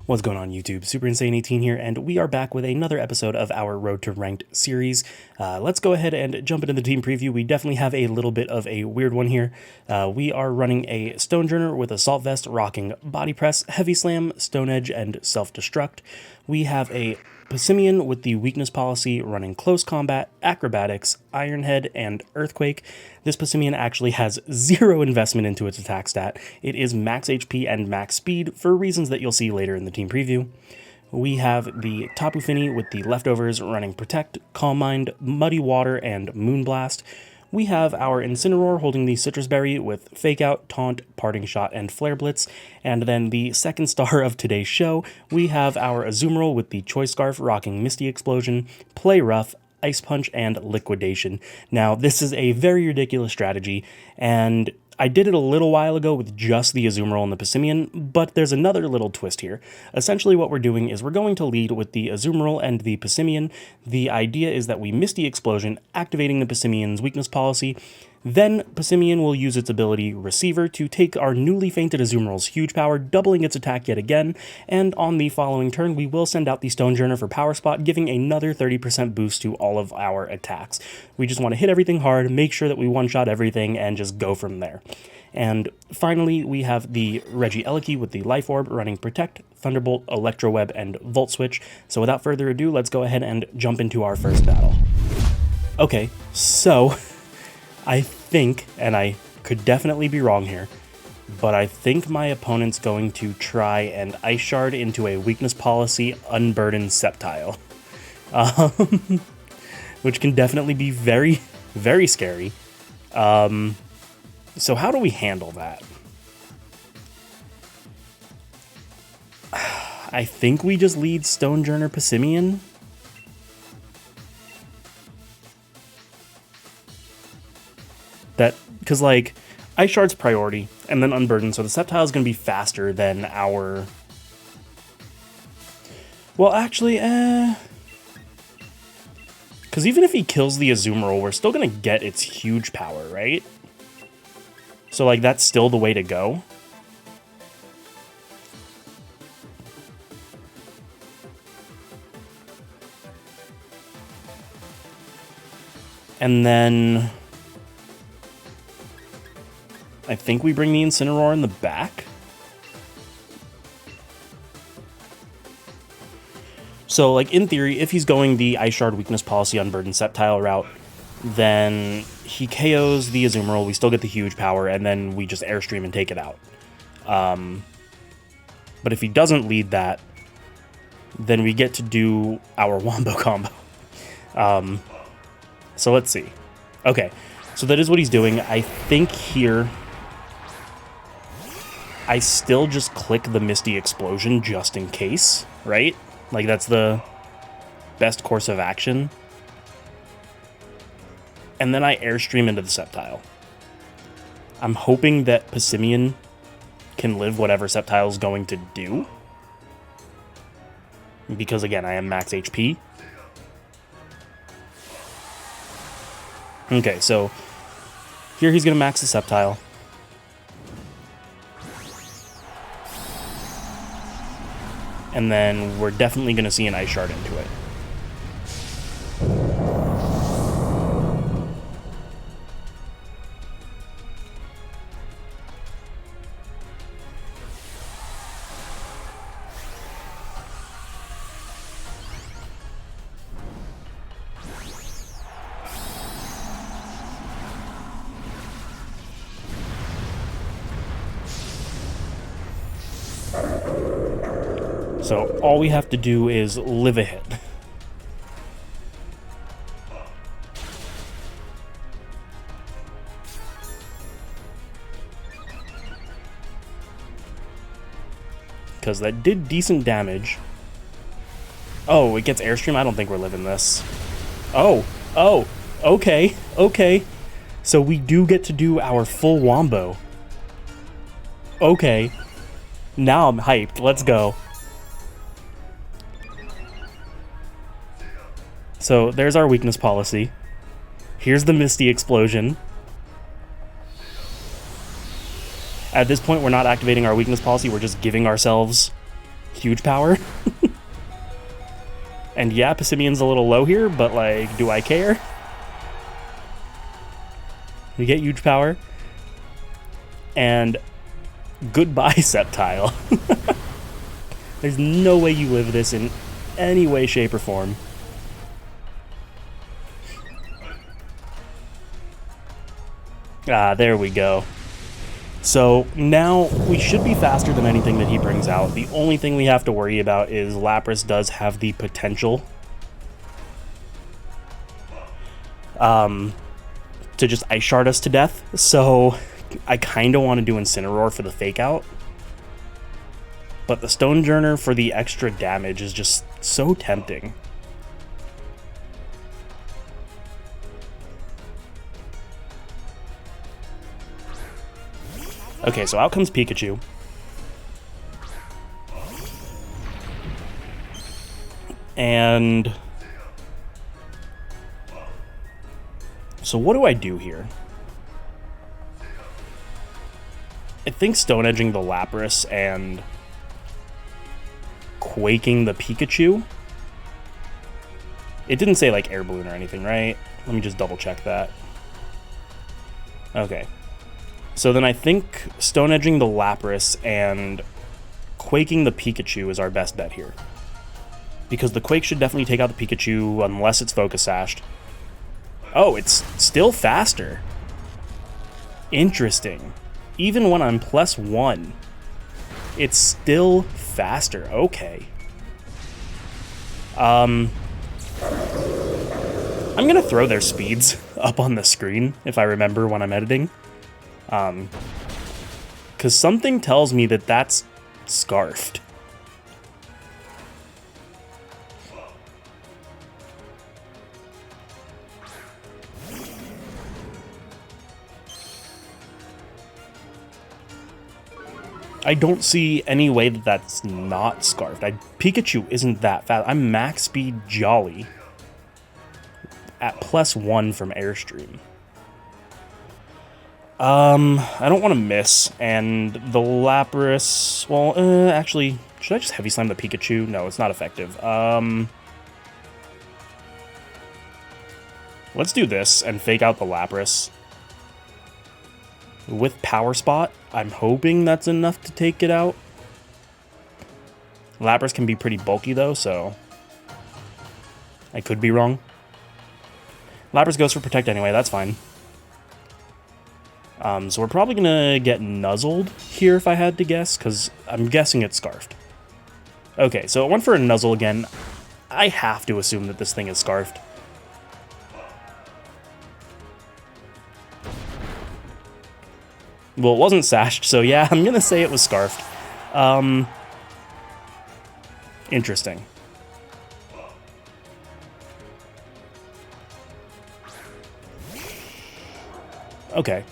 What's going on YouTube? Super Insane 18 here, and we are back with another episode of our Road to Ranked series. Let's go ahead and jump into the team preview. We definitely have a little bit of a weird one here. We are running a Stonejourner with Assault Vest, rocking Body Press, Heavy Slam, Stone Edge, and Self-Destruct. We have a Passimian with the Weakness Policy, running Close Combat, Acrobatics, Iron Head, and Earthquake. This Passimian actually has zero investment into its attack stat. It is max HP and max speed for reasons that you'll see later in the team preview. We have the Tapu Fini with the Leftovers, running Protect, Calm Mind, Muddy Water, and Moonblast. We have our Incineroar holding the Citrus Berry with Fake Out, Taunt, Parting Shot, and Flare Blitz. And then the second star of today's show, we have our Azumarill with the Choice Scarf rocking Misty Explosion, Play Rough, Ice Punch, and Liquidation. Now, this is a very ridiculous strategy, and I did it a little while ago with just the Azumarill and the Passimian, but there's another little twist here. Essentially what we're doing is we're going to lead with the Azumarill and the Passimian. The idea is that we Misty Explosion, activating the Passimian's Weakness Policy. Then Passimian will use its ability Receiver to take our newly fainted Azumarill's huge power, doubling its attack yet again, and on the following turn we will send out the Stonejourner for Power Spot, giving another 30% boost to all of our attacks. We just want to hit everything hard, make sure that we one-shot everything, and just go from there. And finally, we have the Regieleki with the Life Orb, running Protect, Thunderbolt, Electro Web, and Volt Switch. So without further ado, let's go ahead and jump into our first battle. Okay, so I think, and I could definitely be wrong here, but I think my opponent's going to try and Ice Shard into a Weakness Policy Unburdened Sceptile. Which can definitely be very, very scary. So how do we handle that? I think we just lead Stonejourner Passimian. Because, like, Ice Shard's priority, and then Unburden, so the Sceptile is going to be faster than our... Well, actually, because even if he kills the Azumarill, we're still going to get its huge power, right? So, like, that's still the way to go. And then I think we bring the Incineroar in the back. So, like, in theory, if he's going the Ice Shard Weakness Policy Unburdened Sceptile route, then he KOs the Azumarill, we still get the huge power, and then we just Airstream and take it out. But if he doesn't lead that, then we get to do our Wombo combo. So let's see. Okay, so that is what he's doing. I think here I still just click the Misty Explosion just in case, right? Like, that's the best course of action. And then I Airstream into the Sceptile. I'm hoping that Passimian can live whatever Sceptile's going to do. Because, again, I am max HP. Okay, so here he's going to max the Sceptile. And then we're definitely going to see an Ice Shard into it. So all we have to do is live a hit. Because that did decent damage. Oh, it gets Airstream? I don't think we're living this. Oh, okay. So we do get to do our full Wombo. Okay. Now I'm hyped. Let's go. So there's our Weakness Policy. Here's the Misty Explosion. At this point, we're not activating our Weakness Policy, we're just giving ourselves huge power. And yeah, Passimian's a little low here, but like, do I care? We get huge power. And goodbye, Sceptile. There's no way you live this in any way, shape, or form. Ah, there we go. So now we should be faster than anything that he brings out. The only thing we have to worry about is Lapras does have the potential to just Ice Shard us to death. So I kind of want to do Incineroar for the fake out. But the Stonejourner for the extra damage is just so tempting. Okay, so out comes Pikachu. And so what do I do here? I think Stone Edging the Lapras and Quaking the Pikachu. It didn't say like Air Balloon or anything, right? Let me just double check that. Okay. So then I think Stone Edging the Lapras and Quaking the Pikachu is our best bet here. Because the Quake should definitely take out the Pikachu unless it's Focus Sashed. Oh, it's still faster. Interesting. Even when I'm +1, it's still faster. Okay. I'm gonna throw their speeds up on the screen if I remember when I'm editing. Because something tells me that that's Scarfed. I don't see any way that that's not Scarfed. Pikachu isn't that fast. I'm max speed Jolly at +1 from Airstream. I don't want to miss, and the Lapras, well, actually, should I just Heavy Slam the Pikachu? No, it's not effective. Let's do this and fake out the Lapras. With Power Spot, I'm hoping that's enough to take it out. Lapras can be pretty bulky, though, so I could be wrong. Lapras goes for Protect anyway, that's fine. So we're probably going to get Nuzzled here if I had to guess, because I'm guessing it's Scarfed. Okay, so it went for a Nuzzle again. I have to assume that this thing is Scarfed. Well, it wasn't Sashed, so yeah, I'm going to say it was Scarfed. Interesting. Okay.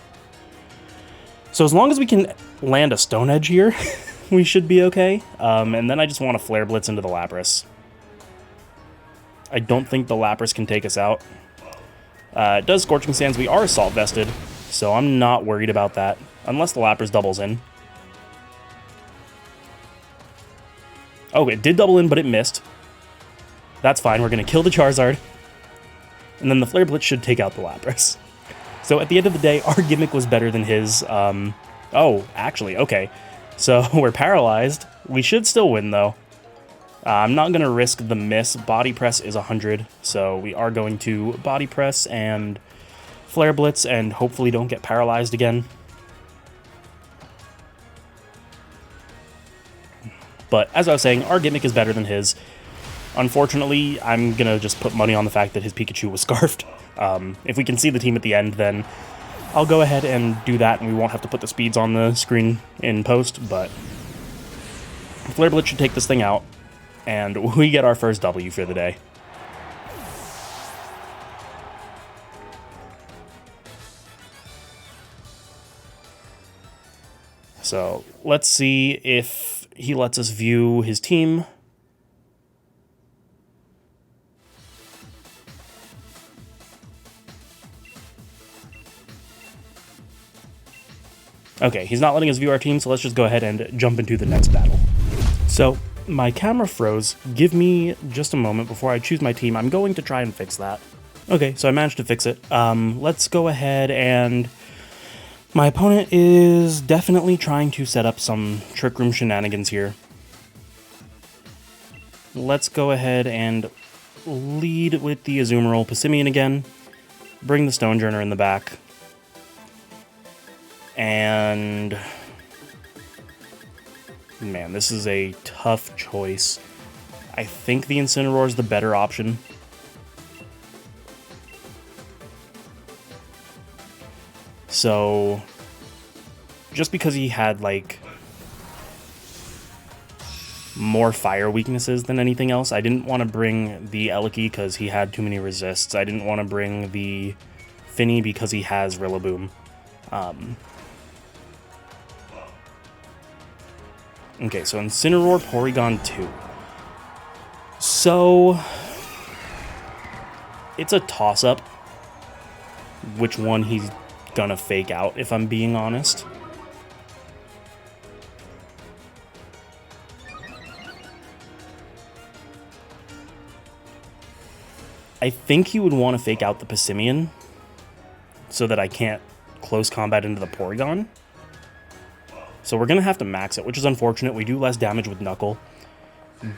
So as long as we can land a Stone Edge here, we should be okay. And then I just want to Flare Blitz into the Lapras. I don't think the Lapras can take us out. It does Scorching Sands. We are Assault Vested, so I'm not worried about that. Unless the Lapras doubles in. Oh, it did double in, but it missed. That's fine. We're going to kill the Charizard. And then the Flare Blitz should take out the Lapras. So at the end of the day, our gimmick was better than his. Oh, actually, okay. So we're paralyzed. We should still win, though. I'm not going to risk the miss. Body Press is 100, so we are going to Body Press and Flare Blitz and hopefully don't get paralyzed again. But as I was saying, our gimmick is better than his. Unfortunately, I'm going to just put money on the fact that his Pikachu was Scarfed. If we can see the team at the end, then I'll go ahead and do that, and we won't have to put the speeds on the screen in post, but Flare Blitz should take this thing out, and we get our first W for the day. So let's see if he lets us view his team. Okay, he's not letting us view our team, so let's just go ahead and jump into the next battle. So, My camera froze. Give me just a moment before I choose my team. I'm going to try and fix that. Okay, so I managed to fix it. Let's go ahead and... My opponent is definitely trying to set up some Trick Room shenanigans here. Let's go ahead and lead with the Azumarill Passimian again. Bring the Stonejourner in the back. And... Man, this is a tough choice. I think the Incineroar is the better option. So, just because he had, like, more fire weaknesses than anything else, I didn't want to bring the Eliki because he had too many resists. I didn't want to bring the Finny because he has Rillaboom. Okay, so Incineroar, Porygon 2. So, it's a toss-up which one he's gonna fake out, if I'm being honest. I think he would want to fake out the Passimian so that I can't close combat into the Porygon. So we're gonna have to max it, which is unfortunate. We do less damage with Knuckle,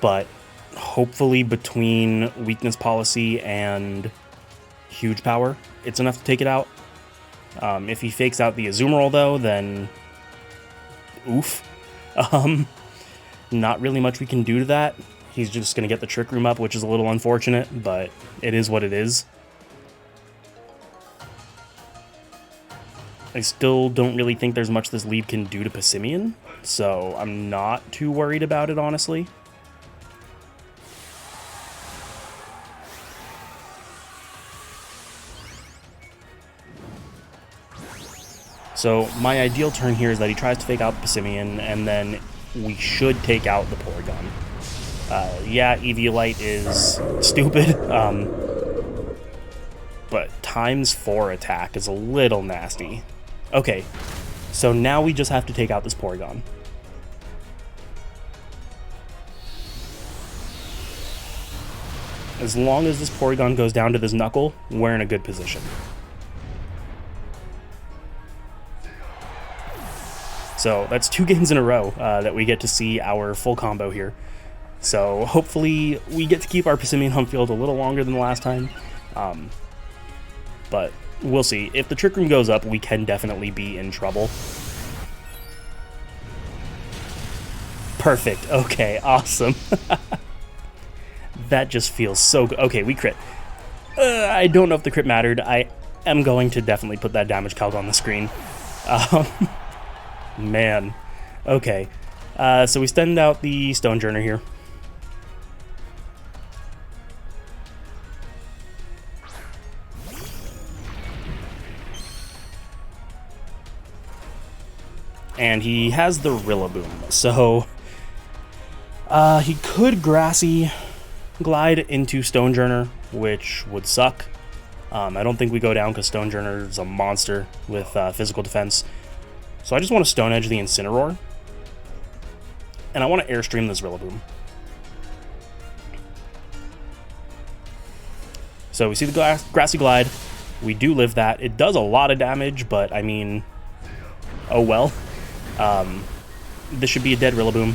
but hopefully between Weakness Policy and Huge Power, it's enough to take it out. If he fakes out the Azumarill, though, then oof. Not really much we can do to that. He's just going to get the Trick Room up, which is a little unfortunate, but it is what it is. I still don't really think there's much this lead can do to Passimian, so I'm not too worried about it, honestly. So my ideal turn here is that he tries to fake out Passimian, and then we should take out the Porygon. Yeah, Eviolite is stupid, but ×4 attack is a little nasty. Okay, so now we just have to take out this Porygon. As long as this Porygon goes down to this Knuckle, we're in a good position. So that's 2 games in a row that we get to see our full combo here. So hopefully we get to keep our Passimian home field a little longer than the last time. But we'll see. If the Trick Room goes up, we can definitely be in trouble. Perfect. Okay, awesome. That just feels so good. Okay, we crit. I don't know if the crit mattered. I am going to definitely put that damage calc on the screen. Man. Okay. So we send out the Stonejourner here. And he has the Rillaboom, so he could Grassy Glide into Stonejourner, which would suck. I don't think we go down because Stonejourner is a monster with physical defense. So I just want to Stone Edge the Incineroar, and I want to Airstream this Rillaboom. So we see the Grassy Glide. We do live that. It does a lot of damage, but I mean, oh well. This should be a dead Rillaboom.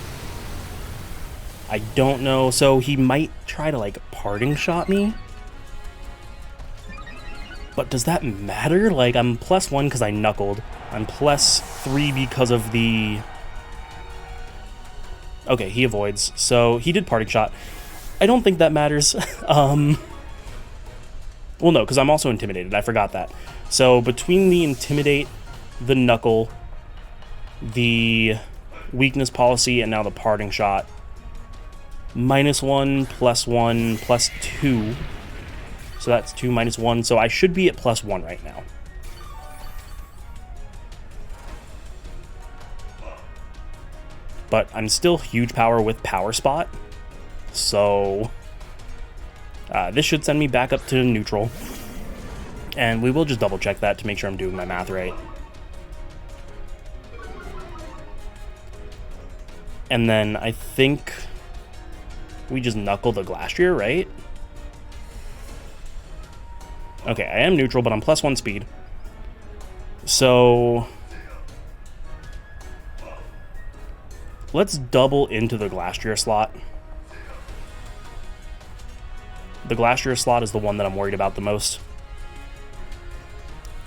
I don't know, so he might try to, like, Parting Shot me. But does that matter? Like, I'm +1 because I Knuckled. I'm +3 because of the... Okay, he avoids. So he did Parting Shot. I don't think that matters. Well, no, because I'm also Intimidated. I forgot that. So between the Intimidate, the Knuckle, the Weakness Policy, and now the Parting Shot, -1, +1, +2. So that's 2 -1. So I should be at +1 right now. But I'm still Huge Power with Power Spot. So this should send me back up to neutral. And we will just double check that to make sure I'm doing my math right. And then I think We just knuckle the Glastrier, right? Okay, I am neutral, but I'm +1 speed. So let's double into the Glastrier slot. The Glastrier slot is the one that I'm worried about the most.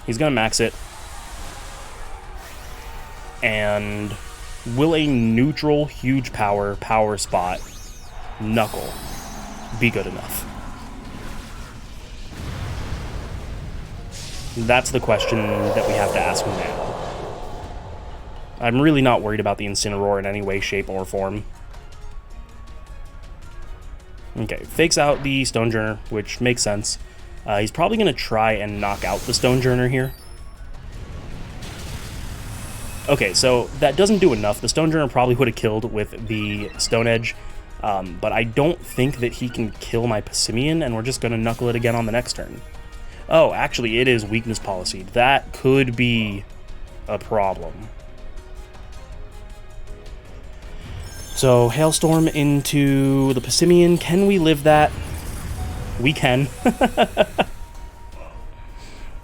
He's going to max it. And will a neutral, huge power spot knuckle be good enough? That's the question that we have to ask now. I'm really not worried about the Incineroar in any way, shape, or form. Okay, fakes out the Stonejourner, which makes sense. He's probably going to try and knock out the Stonejourner here. Okay, so that doesn't do enough. The Stonejourner probably would have killed with the Stone Edge, but I don't think that he can kill my Passimian, and we're just going to knuckle it again on the next turn. Oh, actually, it is weakness policy. That could be a problem. So, Hailstorm into the Passimian. Can we live that? We can.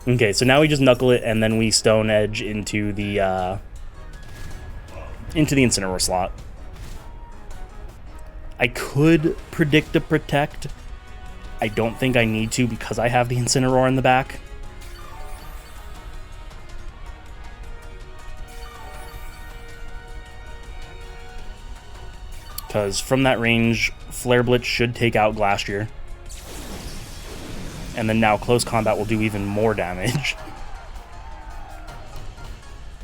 Okay, so now we just knuckle it, and then we Stone Edge into the Incineroar slot. I could predict a Protect. I don't think I need to because I have the Incineroar in the back. Because from that range, Flare Blitz should take out Glastrier. And then now Close Combat will do even more damage.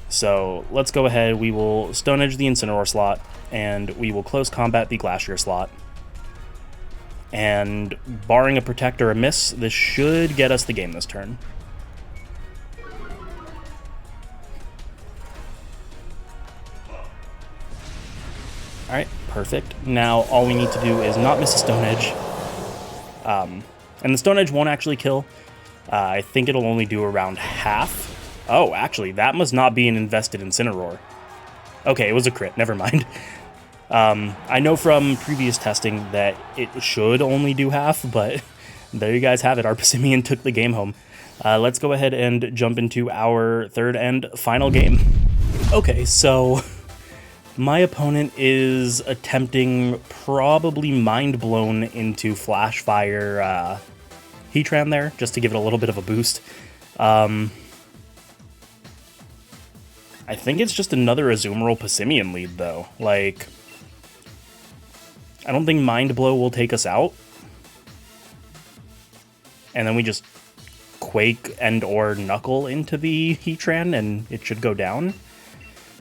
So let's go ahead. We will Stone Edge the Incineroar slot, and we will Close Combat the Glastrier slot. And barring a Protect or a miss, this should get us the game this turn. Alright, perfect. Now all we need to do is not miss a Stone Edge. And the Stone Edge won't actually kill. I think it'll only do around half. Oh, actually, that must not be an invested Incineroar. Okay, it was a crit. Never mind. I know from previous testing that it should only do half, but there you guys have it. Our Passimian took the game home. Let's go ahead and jump into our third and final game. Okay, so my opponent is attempting probably Mind Blown into Flash Fire Heatran there, just to give it a little bit of a boost. I think it's just another Azumarill Passimian lead, though. Like, I don't think Mind Blow will take us out. And then we just Quake and or Knuckle into the Heatran, and it should go down.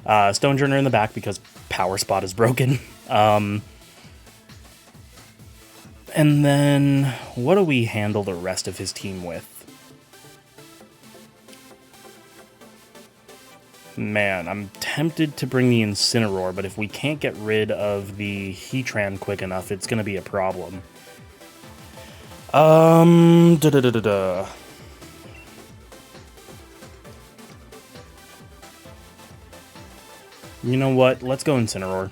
Stonejourner in the back because Power Spot is broken. And then, what do we handle the rest of his team with? Man, I'm tempted to bring the Incineroar, but if we can't get rid of the Heatran quick enough, it's going to be a problem. You know what? Let's go Incineroar.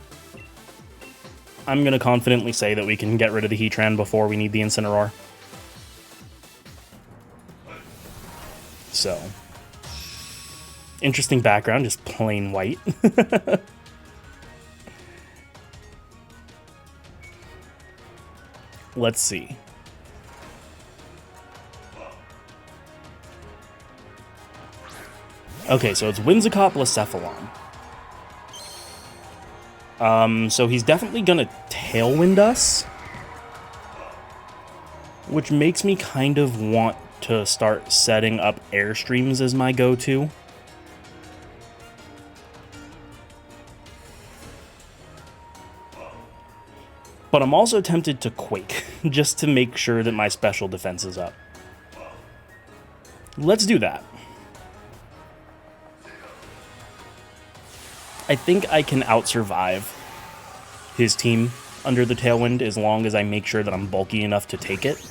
I'm going to confidently say that we can get rid of the Heatran before we need the Incineroar. So, interesting background, just plain white. Let's see. Okay, so it's Whimsicott Blacephalon. So he's definitely gonna Tailwind us, which makes me kind of want to start setting up Airstreams as my go-to. But I'm also tempted to Quake, just to make sure that my special defense is up. Let's do that. I think I can out-survive his team under the Tailwind as long as I make sure that I'm bulky enough to take it.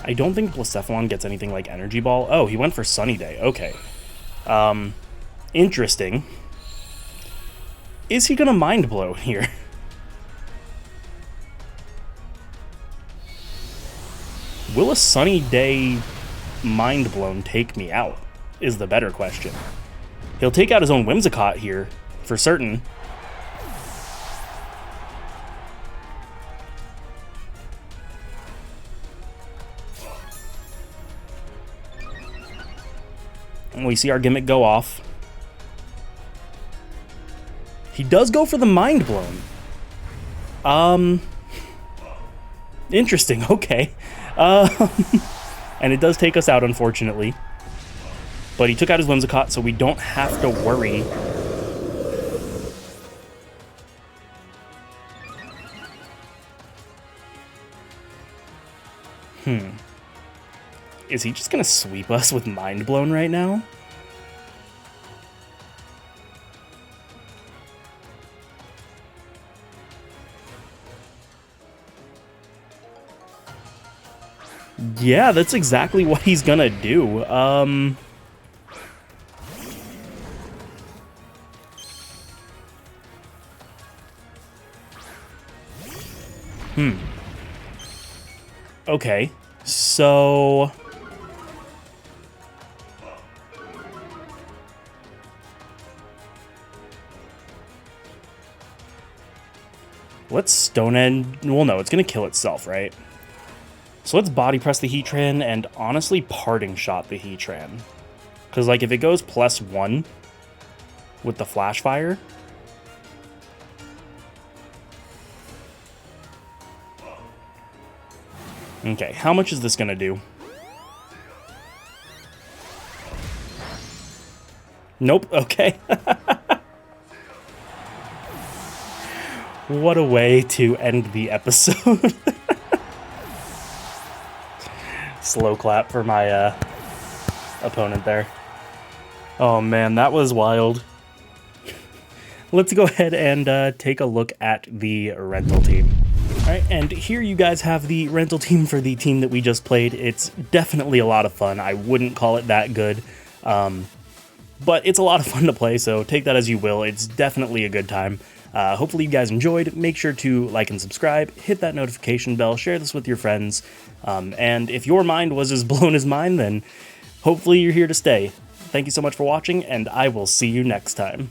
I don't think Blacephalon gets anything like Energy Ball. Oh, he went for Sunny Day. Okay. Interesting. Is he gonna Mind Blow here? Will a Sunny Day Mind Blown take me out, is the better question. He'll take out his own Whimsicott here, for certain. And we see our gimmick go off. He does go for the Mind Blown. Interesting, okay. And it does take us out, unfortunately. But he took out his Whimsicott, so we don't have to worry. Is he just gonna sweep us with Mind Blown right now? Yeah, that's exactly what he's gonna do. Okay, so... let's Stone End... well, no, it's gonna kill itself, right? So let's Body Press the Heatran and honestly Parting Shot the Heatran. Because, like, if it goes +1 with the Flash Fire... okay, how much is this gonna do? Nope, okay. What a way to end the episode. Slow clap for my opponent there. Oh man, that was wild. Let's go ahead and take a look at the rental team. Alright, and here you guys have the rental team for the team that we just played. It's definitely a lot of fun. I wouldn't call it that good. But it's a lot of fun to play, so take that as you will. It's definitely a good time. Hopefully you guys enjoyed. Make sure to like and subscribe, hit that notification bell, share this with your friends. And if your mind was as blown as mine, then hopefully you're here to stay. Thank you so much for watching, and I will see you next time.